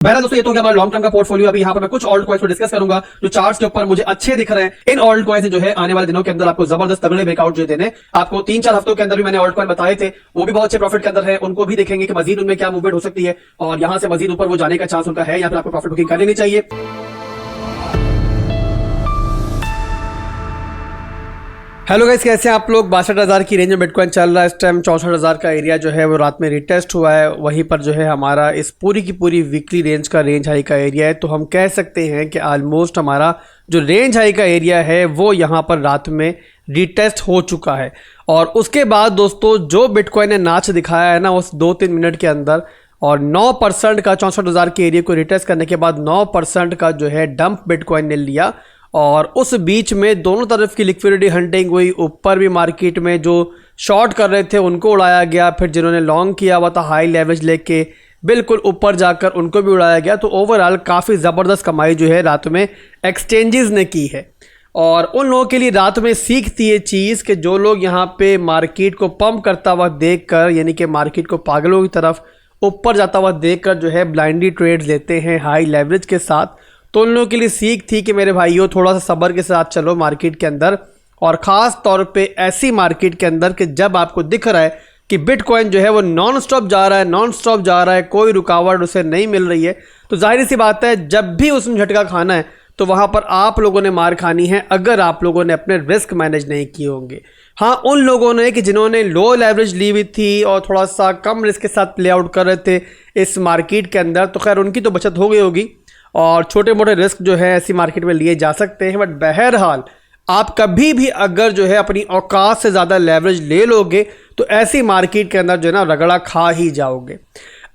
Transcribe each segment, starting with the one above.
बहरहाल दोस्तों, ये तो हमारा लॉन्ग टर्म का पोर्टफोलियो। अभी यहाँ पर मैं कुछ ऑल्ट कॉइन्स को डिस्कस करूंगा जो चार्ट्स के ऊपर मुझे अच्छे दिख रहे हैं। इन ऑल्ट कॉइन्स जो है आने वाले दिनों के अंदर आपको जबरदस्त तगड़े ब्रेकआउट जो देने, आपको 3-4 हफ्तों के अंदर भी मैंने ऑल्ट कॉइन बताए थे, वो भी बहुत अच्छे प्रॉफिट के अंदर है। उनको भी देखेंगे कि मजीद उनमें क्या मूवमेंट हो सकती है और यहां से मजीद ऊपर वो जाने का चांस उनका है या फिर आपको प्रॉफिट बुकिंग कर लेनी चाहिए। हेलो गाइस, कैसे हैं आप लोग। 62,000 की रेंज में बिटकॉइन चल रहा है इस टाइम। 64,000 का एरिया जो है वो रात में रिटेस्ट हुआ है। वहीं पर जो है हमारा इस पूरी की पूरी वीकली रेंज का रेंज हाई का एरिया है। तो हम कह सकते हैं कि ऑलमोस्ट हमारा जो रेंज हाई का एरिया है वो यहाँ पर रात में रिटेस्ट हो चुका है। और उसके बाद दोस्तों जो बिटकॉइन ने नाच दिखाया है ना उस 2-3 मिनट के अंदर, और 9% का 64,000 के एरिया को रिटेस्ट करने के बाद 9% का जो है डंप बिटकॉइन ने लिया। और उस बीच में दोनों तरफ की लिक्विडिटी हंटिंग हुई। ऊपर भी मार्केट में जो शॉर्ट कर रहे थे उनको उड़ाया गया, फिर जिन्होंने लॉन्ग किया हुआ था हाई लेवरेज लेके बिल्कुल ऊपर जाकर उनको भी उड़ाया गया। तो ओवरऑल काफ़ी ज़बरदस्त कमाई जो है रात में एक्सचेंजेस ने की है। और उन लोगों के लिए रात में सीख थी ये चीज़ कि जो लोग यहाँ पे मार्केट को पंप करता हुआ देख कर, यानी कि मार्केट को पागलों की तरफ ऊपर जाता हुआ देख कर जो है ब्लाइंडली ट्रेड्स लेते हैं हाई लेवरेज के साथ, तो उन लोगों के लिए सीख थी कि मेरे भाइयों थोड़ा सा सब्र के साथ चलो मार्केट के अंदर। और ख़ास तौर पे ऐसी मार्केट के अंदर कि जब आपको दिख रहा है कि बिटकॉइन जो है वो नॉन स्टॉप जा रहा है, कोई रुकावट उसे नहीं मिल रही है, तो जाहिर सी बात है जब भी उसमें झटका खाना है तो वहाँ पर आप लोगों ने मार खानी है अगर आप लोगों ने अपने रिस्क मैनेज नहीं किए होंगे। हाँ, उन लोगों ने कि जिन्होंने लो लेवरेज ली हुई थी और थोड़ा सा कम रिस्क के साथ प्ले आउट कर रहे थे इस मार्केट के अंदर, तो खैर उनकी तो बचत हो गई होगी और छोटे मोटे रिस्क जो है ऐसी मार्केट में लिए जा सकते हैं। बट बहरहाल आप कभी भी अगर जो है अपनी औकात से ज़्यादा लेवरेज ले लोगे तो ऐसी मार्केट के अंदर जो है ना रगड़ा खा ही जाओगे।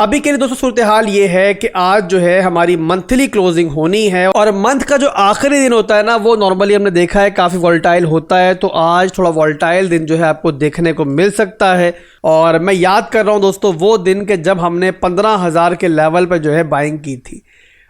अभी के लिए दोस्तों सूरत हाल ये है कि आज जो है हमारी मंथली क्लोजिंग होनी है और मंथ का जो आखिरी दिन होता है ना वो नॉर्मली हमने देखा है काफ़ी वॉलेटाइल होता है। तो आज थोड़ा वॉलेटाइल दिन जो है आपको देखने को मिल सकता है। और मैं याद कर रहा हूँ दोस्तों वो दिन के जब हमने 15,000 के लेवल पर जो है बाइंग की थी।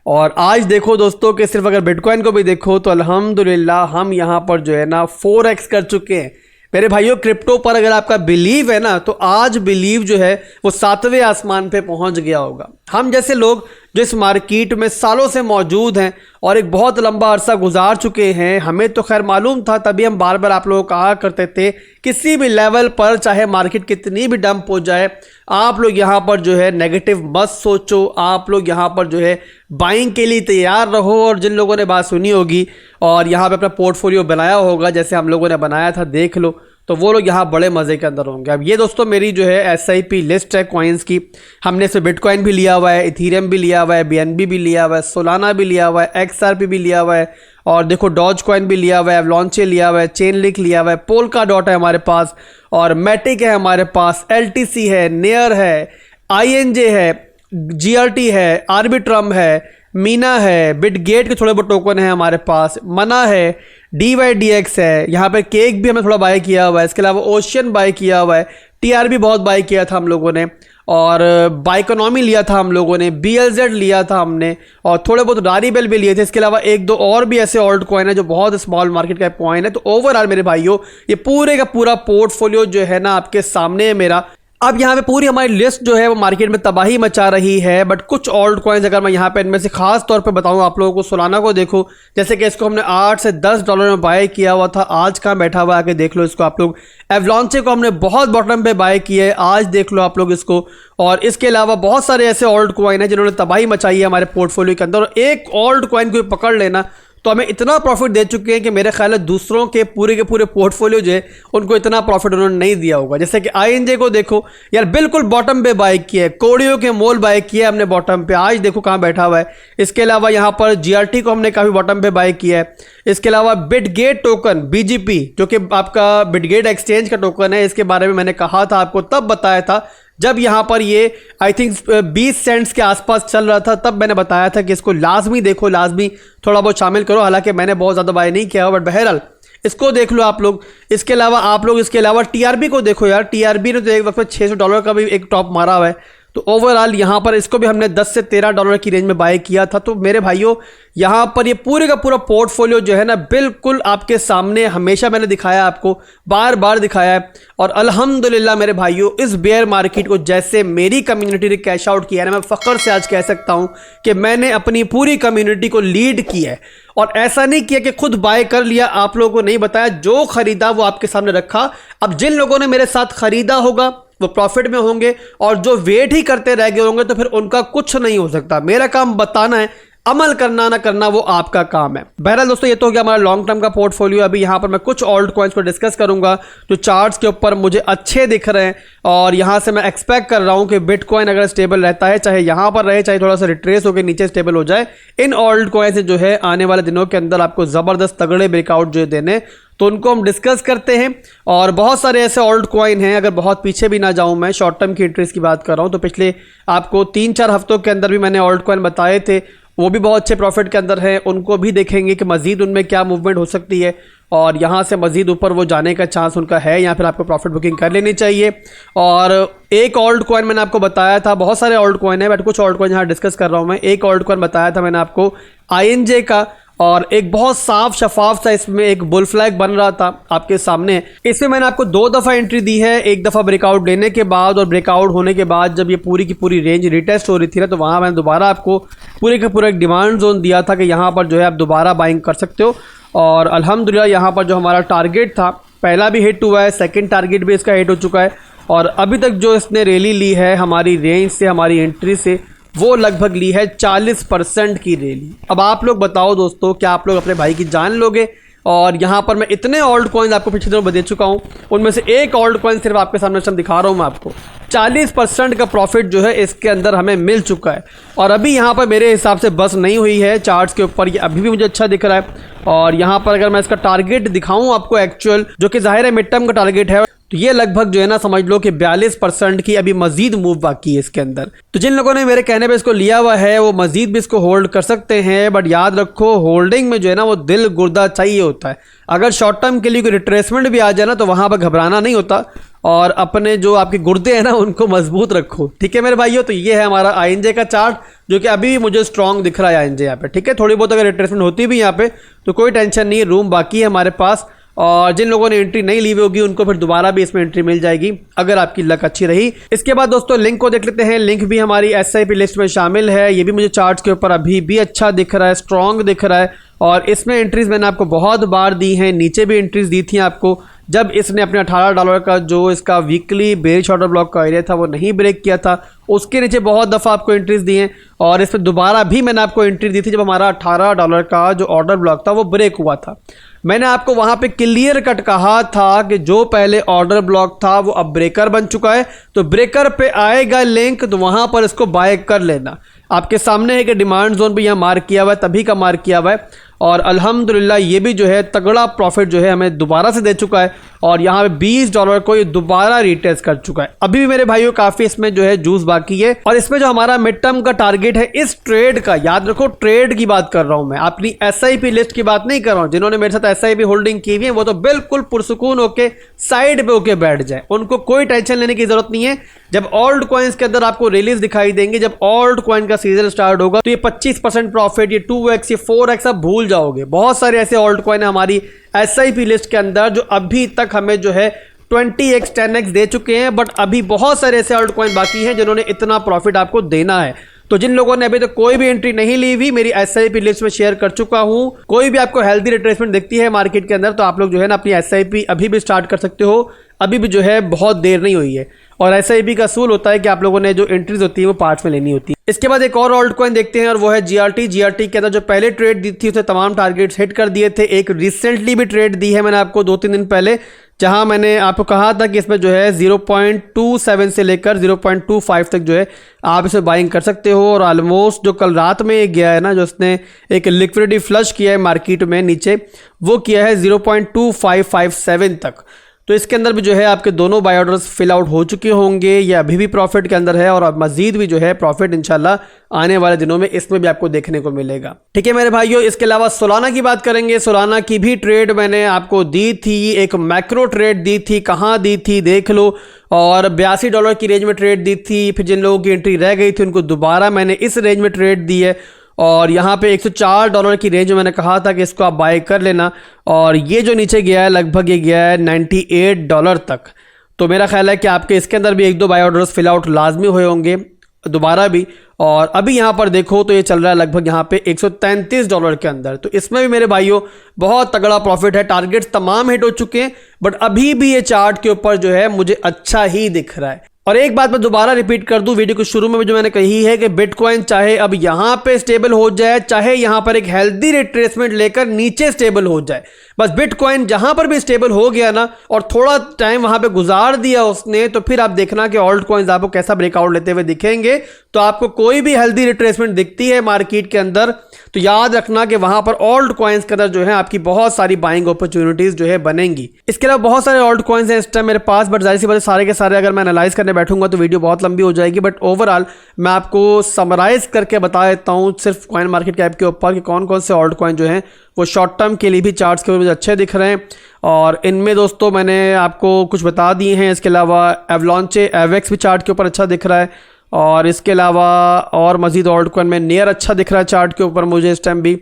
और आज देखो दोस्तों कि सिर्फ अगर बिटकॉइन को भी देखो तो अल्हम्दुलिल्लाह हम यहाँ पर जो है ना 4x कर चुके हैं। मेरे भाइयों क्रिप्टो पर अगर आपका बिलीव है ना तो आज बिलीव जो है वो 7वें आसमान पे पहुंच गया होगा। हम जैसे लोग जो इस मार्केट में सालों से मौजूद हैं और एक बहुत लंबा अरसा गुजार चुके हैं, हमें तो खैर मालूम था, तभी हम बार बार आप लोगों को कहा करते थे किसी भी लेवल पर चाहे मार्केट कितनी भी डंप हो जाए आप लोग यहाँ पर जो है नेगेटिव मत सोचो, आप लोग यहाँ पर जो है बाइंग के लिए तैयार रहो। और जिन लोगों ने बात सुनी होगी और यहाँ पे अपना पोर्टफोलियो बनाया होगा जैसे हम लोगों ने बनाया था देख लो, तो वो लोग यहाँ बड़े मज़े के अंदर होंगे। अब ये दोस्तों मेरी जो है SIP लिस्ट है कॉइन्स की। हमने इसमें बिटकॉइन भी लिया हुआ है, इथीरियम भी लिया हुआ है, BNB भी लिया हुआ है, सोलाना भी लिया हुआ है, XRP भी लिया हुआ है, और देखो डॉज कॉइन भी लिया हुआ है, एवलॉन्चे लिया हुआ है, चेनलिंक लिया हुआ है, पोल्का डॉट है हमारे पास, और मैटिक है हमारे पास, LTC है, नेयर है, INJ है, GRT है, आर्बिट्रम है, मीना है, बिटगेट के थोड़े बहुत टोकन है हमारे पास, मना है, DYDX है, यहाँ पे केक भी हमने थोड़ा बाय किया हुआ है, इसके अलावा ओशियन बाय किया हुआ है, TRB बहुत बाय किया था हम लोगों ने, और बाइकोनॉमी लिया था हम लोगों ने, BLZ लिया था हमने, और थोड़े बहुत रारीबेल भी लिए थे। इसके अलावा 1-2 और भी ऐसे ऑल्ट कॉइन है जो बहुत स्मॉल मार्केट का कॉइन है। तो ओवरऑल मेरे भाइयों ये पूरे का पूरा पोर्टफोलियो जो है ना आपके सामने है मेरा। अब यहाँ पे पूरी हमारी लिस्ट जो है वो मार्केट में तबाही मचा रही है। बट कुछ ऑल्ट कॉइन्स अगर मैं यहाँ पे इनमें से खास तौर पे बताऊँ आप लोगों को, सोलाना को देखो, जैसे कि इसको हमने $8 से $10 में बाय किया हुआ था, आज कहाँ बैठा हुआ आके देख लो इसको आप लोग। एवलॉन्चे को हमने बहुत बॉटम पे बाय किया है, आज देख लो आप लोग इसको। और इसके अलावा बहुत सारे ऐसे ऑल्ट कॉइन है जिन्होंने तबाही मचाई है हमारे पोर्टफोलियो के अंदर। और एक ऑल्ट कॉइन को पकड़ लेना तो हमें इतना प्रॉफिट दे चुके हैं कि मेरे ख्याल है दूसरों के पूरे पोर्टफोलियो जो है उनको इतना प्रॉफिट उन्होंने नहीं दिया होगा। जैसे कि INJ को देखो यार, बिल्कुल बॉटम पे बाय किया है, कोडियो के मोल बाय किया है हमने बॉटम पे, आज देखो कहाँ बैठा हुआ है। इसके अलावा यहाँ पर GRT को हमने काफ़ी बॉटम पे बाय किया है। इसके अलावा बिटगेट टोकन BGP जो कि आपका बिटगेट एक्सचेंज का टोकन है, इसके बारे में मैंने कहा था आपको, तब बताया था जब यहाँ पर ये आई थिंक 20 सेंट्स के आसपास चल रहा था, तब मैंने बताया था कि इसको लाजमी देखो, लाजमी थोड़ा बहुत शामिल करो। हालांकि मैंने बहुत ज़्यादा बाय नहीं किया, बट बहरहाल इसको देख लो आप लोग। इसके अलावा आप लोग इसके अलावा TRB को देखो यार, TRB ने तो एक वक्त में $600 का भी एक टॉप मारा हुआ है। तो ओवरऑल यहाँ पर इसको भी हमने 10 से 13 डॉलर की रेंज में बाय किया था। तो मेरे भाइयों यहाँ पर ये पूरे का पूरा पोर्टफोलियो जो है ना बिल्कुल आपके सामने हमेशा मैंने दिखाया, आपको बार बार दिखाया है। और अल्हम्दुलिल्लाह मेरे भाइयों इस बेयर मार्केट को जैसे मेरी कम्युनिटी ने कैश आउट किया है ना, मैं फ़ख्र से आज कह सकता हूँ कि मैंने अपनी पूरी कम्युनिटी को लीड किया है। और ऐसा नहीं किया कि खुद बाय कर लिया, आप लोगों को नहीं बताया, जो खरीदा वो आपके सामने रखा। अब जिन लोगों ने मेरे साथ खरीदा होगा वो प्रॉफिट में होंगे, और जो वेट ही करते रह गए होंगे तो फिर उनका कुछ नहीं हो सकता। मेरा काम बताना है, अमल करना ना करना वो आपका काम है। बहरहाल दोस्तों ये तो हो गया हमारा लॉन्ग टर्म का पोर्टफोलियो। अभी यहाँ पर मैं कुछ ऑल्ट कॉइन्स को डिस्कस करूंगा जो चार्ट्स के ऊपर मुझे अच्छे दिख रहे हैं, और यहाँ से मैं एक्सपेक्ट कर रहा हूँ कि बिटकॉइन अगर स्टेबल रहता है, चाहे यहाँ पर रहे चाहे थोड़ा सा रिट्रेस होकर नीचे स्टेबल हो जाए, इन ऑल्ट कॉइन्स जो है आने वाले दिनों के अंदर आपको ज़बरदस्त तगड़े ब्रेकआउट जो देने, तो उनको हम डिस्कस करते हैं। और बहुत सारे ऐसे ऑल्ट कॉइन हैं, अगर बहुत पीछे भी ना जाऊं, मैं शॉर्ट टर्म की एंट्रीज की बात कर रहा हूं तो पिछले आपको 3-4 हफ्तों के अंदर भी मैंने ऑल्ट कॉइन बताए थे, वो भी बहुत अच्छे प्रॉफिट के अंदर है। उनको भी देखेंगे कि मजीद उनमें क्या मूवमेंट हो सकती है, और यहाँ से मजीद ऊपर वो जाने का चांस उनका है, या फिर आपको प्रॉफिट बुकिंग कर लेनी चाहिए। और एक ऑल्ट कॉइन मैंने आपको बताया था, बहुत सारे ऑल्ट कॉइन है बट कुछ ऑल्ट कॉइन यहाँ डिस्कस कर रहा हूँ मैं। एक ऑल्ट कॉइन बताया था मैंने आपको INJ का, और एक बहुत साफ शफाफ सा इसमें एक बुल फ्लैग बन रहा था आपके सामने। इसमें मैंने आपको 2 दफ़ा एंट्री दी है, एक दफ़ा ब्रेकआउट लेने के बाद और ब्रेकआउट होने के बाद जब ये पूरी की पूरी रेंज रिटेस्ट हो रही थी ना, तो वहाँ मैंने दोबारा आपको पूरे का पूरा एक डिमांड जोन दिया था कि यहाँ पर जो है आप दोबारा बाइंग कर सकते हो। और अल्हम्दुलिल्लाह यहाँ पर जो हमारा टारगेट था पहला भी हिट हुआ है, सेकेंड टारगेट भी इसका हिट हो चुका है, और अभी तक जो इसने रैली ली है हमारी रेंज से, हमारी एंट्री से, वो लगभग ली है 40% की रैली। अब आप लोग बताओ दोस्तों, क्या आप लोग अपने भाई की जान लोगे? और यहाँ पर मैं इतने ऑल्ट कॉइन आपको पिछले दिनों दे चुका हूँ, उनमें से एक ऑल्ट कॉइन सिर्फ आपके सामने दिखा रहा हूँ मैं आपको। 40% का प्रॉफिट जो है इसके अंदर हमें मिल चुका है। और अभी यहाँ पर मेरे हिसाब से बस नहीं हुई है चार्ट्स के ऊपर, ये अभी भी मुझे अच्छा दिख रहा है। और यहाँ पर अगर मैं इसका टारगेट दिखाऊँ आपको एक्चुअल, जो कि जाहिर है मिड टर्म का टारगेट है, तो ये लगभग जो है ना समझ लो कि 42% की अभी मजीद मूव बाकी है इसके अंदर। तो जिन लोगों ने मेरे कहने पे इसको लिया हुआ है वो मजीद भी इसको होल्ड कर सकते हैं, बट याद रखो होल्डिंग में जो है ना वो दिल गुर्दा चाहिए होता है। अगर शॉर्ट टर्म के लिए कोई रिट्रेसमेंट भी आ जाए ना तो वहाँ पर घबराना नहीं होता, और अपने जो आपके गुर्दे हैं ना उनको मजबूत रखो, ठीक है मेरे भाइयों। तो ये है हमारा INJ का चार्ट, जो कि अभी भी मुझे स्ट्रॉन्ग दिख रहा है INJ यहाँ पे, ठीक है। थोड़ी बहुत अगर रिट्रेसमेंट होती भी यहाँ पे तो कोई टेंशन नहीं, रूम बाकी है हमारे पास। और जिन लोगों ने एंट्री नहीं ली हुई होगी उनको फिर दोबारा भी इसमें एंट्री मिल जाएगी अगर आपकी लक अच्छी रही। इसके बाद दोस्तों लिंक को देख लेते हैं। लिंक भी हमारी SIP लिस्ट में शामिल है, ये भी मुझे चार्ट्स के ऊपर अभी भी अच्छा दिख रहा है, स्ट्रॉन्ग दिख रहा है। और इसमें एंट्रीज मैंने आपको बहुत बार दी हैं, नीचे भी एंट्रीज दी थी आपको जब इसने अपने $18 का जो इसका वीकली बेरिश ऑर्डर ब्लॉक का एरिया था वो नहीं ब्रेक किया था, उसके नीचे बहुत दफ़ा आपको एंट्रीज दी हैं। और इसमें दोबारा भी मैंने आपको एंट्री दी थी जब हमारा $18 का जो ऑर्डर ब्लॉक था वो ब्रेक हुआ था। मैंने आपको वहाँ पे क्लियर कट कहा था कि जो पहले ऑर्डर ब्लॉक था वो अब ब्रेकर बन चुका है, तो ब्रेकर पे आएगा लिंक, तो वहाँ पर इसको बाय कर लेना। आपके सामने है कि डिमांड जोन भी यहाँ मार्क किया हुआ है, तभी का मार्क किया हुआ है। और अल्हम्दुलिल्लाह ये भी जो है तगड़ा प्रॉफिट जो है हमें दोबारा से दे चुका है, और यहाँ पे $20 को ये दोबारा रिटेस्ट कर चुका है। अभी भी मेरे भाइयों काफ़ी इसमें जो है जूस बाकी है। और इसमें जो हमारा मिड टर्म का टारगेट है इस ट्रेड का, याद रखो ट्रेड की बात कर रहा हूँ मैं, अपनी SIP लिस्ट की बात नहीं कर रहा हूँ। जिन्होंने मेरे साथ SIP होल्डिंग की हुई है वो तो बिल्कुल पुरसुकून होके साइड पे होके बैठ जाए, उनको कोई टेंशन लेने की जरूरत नहीं है। जब ऑल्ट कॉइन्स के अंदर आपको रिलीज दिखाई देंगे, जब ऑल्ट कॉइन का सीजन स्टार्ट होगा, तो ये 25% प्रॉफिट, ये 2x, ये 4x आप भूल जाओगे। बहुत सारे ऐसे ऑल्ट कॉइन है हमारी SIP लिस्ट के अंदर जो अभी तक हमें जो है 20x 10x दे चुके हैं, बट अभी बहुत सारे ऐसे ऑल्ट कॉइन बाकी हैं जिन्होंने इतना प्रॉफिट आपको देना है। तो जिन लोगों ने अभी तक कोई भी एंट्री नहीं ली हुई, मेरी SIP लिस्ट में शेयर कर चुका हूं, कोई भी आपको हेल्दी रिट्रेसमेंट दिखती है मार्केट के अंदर तो आप लोग जो है ना अपनी SIP अभी भी स्टार्ट कर सकते हो, अभी भी जो है बहुत देर नहीं हुई है। और SIP का असूल होता है कि आप लोगों ने जो एंट्रीज होती है वो पार्ट्स में लेनी होती है। इसके बाद एक और ऑल्ट कॉइन देखते हैं और वो है GRT। GRT के अंदर जो पहले ट्रेड दी थी उसे तमाम टारगेट्स हिट कर दिए थे। एक रिसेंटली भी ट्रेड दी है मैंने आपको 2-3 दिन पहले, जहां मैंने आपको कहा था कि इसमें जो है 0.27 से लेकर 0.25 तक जो है आप इसे बाइंग कर सकते हो। और ऑलमोस्ट जो कल रात में गया है ना, जो उसने एक लिक्विडिटी फ्लश किया है मार्केट में नीचे, वो किया है 0.2557 तक। तो इसके अंदर भी जो है आपके दोनों बाय ऑर्डर्स फिल आउट हो चुके होंगे, ये अभी भी प्रॉफिट के अंदर है और अब मजीद भी जो है प्रॉफिट इंशाल्लाह आने वाले दिनों में इसमें भी आपको देखने को मिलेगा। ठीक है मेरे भाइयों, इसके अलावा सोलाना की बात करेंगे। सोलाना की भी ट्रेड मैंने आपको दी थी, एक मैक्रो ट्रेड दी थी। कहाँ दी थी देख लो, और $82 की रेंज में ट्रेड दी थी। फिर जिन लोगों की एंट्री रह गई थी उनको दोबारा मैंने इस रेंज में ट्रेड दी है, और यहाँ पे $104 की रेंज में मैंने कहा था कि इसको आप बाय कर लेना, और ये जो नीचे गया है लगभग ये गया है $98 तक। तो मेरा ख्याल है कि आपके इसके अंदर भी एक दो बाय ऑर्डर्स फिल आउट लाजमी हुए होंगे दोबारा भी। और अभी यहाँ पर देखो तो ये चल रहा है लगभग यहाँ पे $133 के अंदर। तो इसमें भी मेरे भाइयों बहुत तगड़ा प्रॉफिट है। टारगेट्स तमाम हिट हो चुके हैं, बट अभी भी ये चार्ट के ऊपर जो है मुझे अच्छा ही दिख रहा है। और एक बात मैं दोबारा रिपीट कर दूं, वीडियो के शुरू में जो मैंने कही है कि बिटकॉइन चाहे अब यहां पे स्टेबल हो जाए, चाहे यहां पर एक हेल्दी रिट्रेसमेंट लेकर नीचे स्टेबल हो जाए, बस बिटकॉइन जहां पर भी स्टेबल हो गया ना और थोड़ा टाइम वहां पे गुजार दिया उसने, तो फिर आप देखना कि ऑल्ट कॉइन्स आपको कैसा ब्रेकआउट लेते हुए दिखेंगे। तो आपको कोई भी हेल्दी रिट्रेसमेंट दिखती है मार्केट के अंदर, तो याद रखना कि वहां पर ऑल्ट कॉइन्स के अंदर जो है आपकी बहुत सारी बाइंग अपॉर्चुनिटीज जो है बनेंगी। इसके अलावा बहुत सारे ऑल्ट कॉइन्स हैं इस टाइम मेरे पास, बट जाहिर सी बात है सारे के सारे अगर मैं एनालाइज करने बैठूंगा तो वीडियो बहुत लंबी हो जाएगी। बट ओवरऑल मैं आपको समराइज करके बता देता हूं सिर्फ कॉइन मार्केट कैप के ऊपर कि कौन कौन से ऑल्ट कॉइन जो हैं वो शॉर्ट टर्म के लिए भी चार्ट्स के मुझे अच्छे दिख रहे हैं। और इनमें दोस्तों मैंने आपको कुछ बता दिए हैं। इसके अलावा एवलॉन्चे एवेक्स भी चार्ट के ऊपर अच्छा दिख रहा है, और इसके अलावा और मजीद ऑल्ट कॉइन में नियर अच्छा दिख रहा है चार्ट के ऊपर मुझे इस टाइम भी।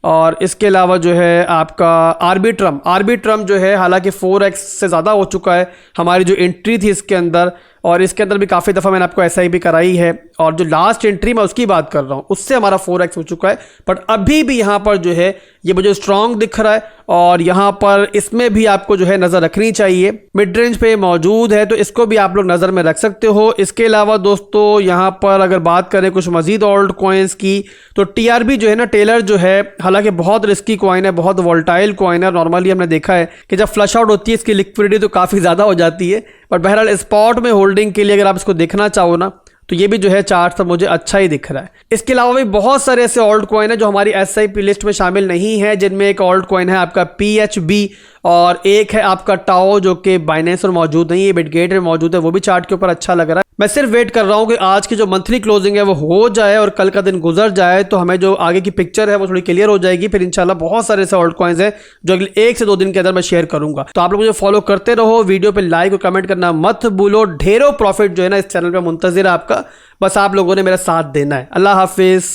और इसके अलावा जो है आपका आरबीट्रम जो है हालांकि 4x से ज़्यादा हो चुका है हमारी जो एंट्री थी इसके अंदर, और इसके अंदर भी काफ़ी दफ़ा मैंने आपको SIP कराई है, और जो लास्ट एंट्री मैं उसकी बात कर रहा हूँ उससे हमारा 4x हो चुका है। बट अभी भी यहाँ पर जो है ये मुझे स्ट्रॉन्ग दिख रहा है, और यहाँ पर इसमें भी आपको जो है नज़र रखनी चाहिए। मिड रेंज पे मौजूद है तो इसको भी आप लोग नज़र में रख सकते हो। इसके अलावा दोस्तों यहाँ पर अगर बात करें कुछ मजीद ऑल्ट कॉइन्स की, तो TRB जो है ना, टेलर जो है, हालांकि बहुत रिस्की कॉइन है, बहुत वोल्टाइल कॉइन है। नॉर्मली हमने देखा है कि जब फ्लश आउट होती है इसकी लिक्विडिटी तो काफ़ी ज़्यादा हो जाती है, बट बहरहाल स्पॉट में होल्डिंग के लिए अगर आप इसको देखना चाहो ना तो ये भी जो है चार्ट पर मुझे अच्छा ही दिख रहा है। इसके अलावा भी बहुत सारे ऐसे ऑल्ट कॉइन है जो हमारी SIP लिस्ट में शामिल नहीं है, जिनमें एक ऑल्ट कॉइन है आपका PHB, और एक है आपका टाओ जो कि बाइनेंस पर मौजूद नहीं है, बिटगेट में मौजूद है, वो भी चार्ट के ऊपर अच्छा लग रहा है। मैं सिर्फ वेट कर रहा हूँ कि आज की जो मंथली क्लोजिंग है वो हो जाए और कल का दिन गुजर जाए, तो हमें जो आगे की पिक्चर है वो थोड़ी क्लियर हो जाएगी। फिर इंशाल्लाह बहुत सारे ऐसे ऑल्ट कॉइन्स हैं जो अगले 1 से 2 दिन के अंदर मैं शेयर करूंगा। तो आप लोग मुझे फॉलो करते रहो, वीडियो पे लाइक और कमेंट करना मत भूलो। ढेरों प्रॉफिट जो है ना इस चैनल पे मुंतजिर है आपका, बस आप लोगों ने मेरा साथ देना है। अल्लाह हाफिज।